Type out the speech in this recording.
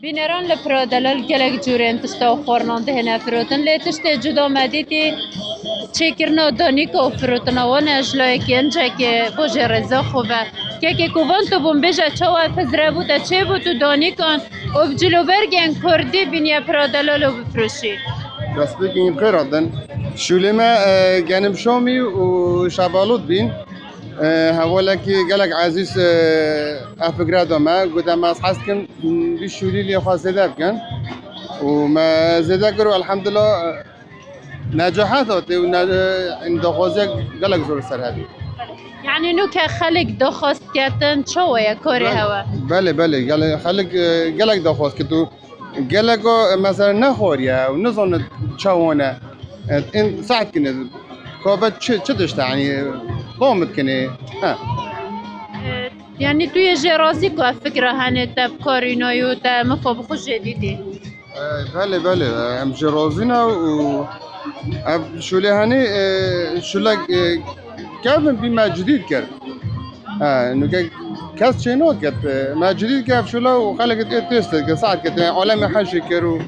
بینران لپرادلال گلک جورین تشتا و خورنان دهنه فروتن لی تشتا جدا مدیتی چه کرنا دانی که فروتن وان اجلای که انجا که بوجه رزا خوبه که کوان تو بوم بجا چاو فزره بوده چه بود تو دانی کن و بجلو برگن کردی بینی پرادلالو بفروشی دست بگیم خیر آدن شوله ما گنم شامی و شبالوت بین هوالا که گلک عزیز افکر دامه گفتم از حس کن بیشوری لی خاصه دب کن و ما زده کرو الحمدلله نجاحات آتی و این دخوازی گلک زور سر هدی يعني نو كخلق دخست كاتن شوية كوري هوا بله بله خلق گلک دخواست که تو گلکو مثلا نخوریا و نزن چوانه این ساعت کنه کافت چه داشته يعني ضامد کنه ها يعني تو يجي راسك فكرة هاني تاب كورينويو تا مفهوم خوش جديدي بله هم جرازینا و شو هنی شو لك كيف بما جديد كر انه كاس شنو كت ما جديد كيف شو لو خلقت تيست ساعات كت عالم حشي كرو